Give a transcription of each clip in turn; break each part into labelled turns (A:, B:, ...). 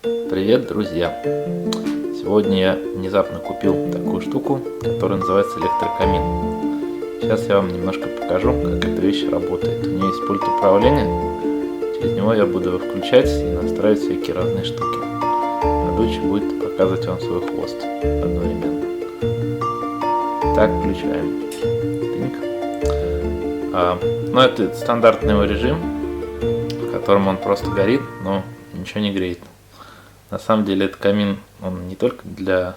A: Привет, друзья! Сегодня я внезапно купил такую штуку, которая называется электрокамин. Сейчас я вам немножко покажу, как эта вещь работает. У нее есть пульт управления, через него я буду его включать и настраивать всякие разные штуки. А дочь будет показывать вам свой хвост одновременно. Так, включаем. Ну, это стандартный его режим, в котором он просто горит, но ничего не греет. На самом деле этот камин, он не только для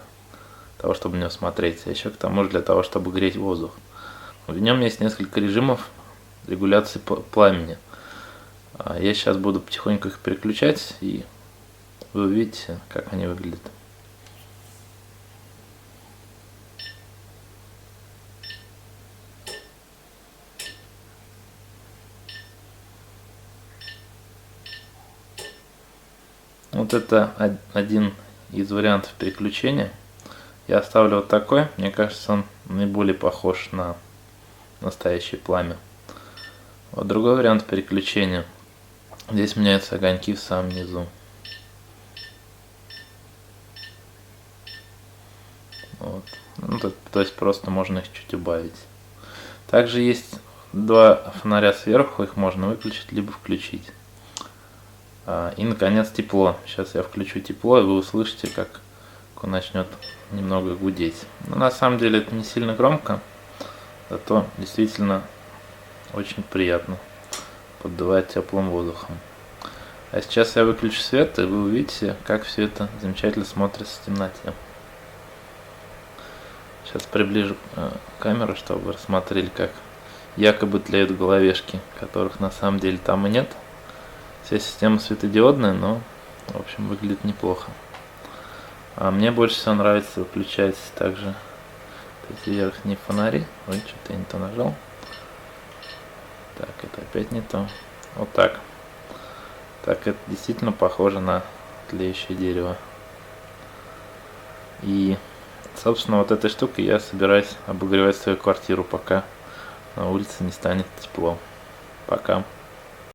A: того, чтобы в него смотреть, а еще к тому же для того, чтобы греть воздух. В нем есть несколько режимов регуляции пламени. Я сейчас буду потихоньку их переключать, и вы увидите, как они выглядят. Вот это один из вариантов переключения. Я оставлю вот такой. Мне кажется, он наиболее похож на настоящее пламя. Вот другой вариант переключения. Здесь меняются огоньки в самом низу. Вот. Ну, то есть просто можно их чуть убавить. Также есть два фонаря сверху, их можно выключить либо включить. И наконец тепло. Сейчас я включу тепло, и вы услышите, как он начнет немного гудеть. Но на самом деле это не сильно громко, зато действительно очень приятно поддувает теплым воздухом. А сейчас я выключу свет, и вы увидите, как все это замечательно смотрится в темноте. Сейчас приближу камеру, чтобы вы рассмотрели, как якобы тлеют головешки, которых на самом деле там и нет. Вся система светодиодная, но, в общем, выглядит неплохо. А мне больше всего нравится выключать также эти верхние фонари. Ой, что-то я не то нажал. Так, это опять не то. Вот так. Так, это действительно похоже на тлеющее дерево. И, собственно, вот этой штукой я собираюсь обогревать свою квартиру, пока на улице не станет тепло. Пока.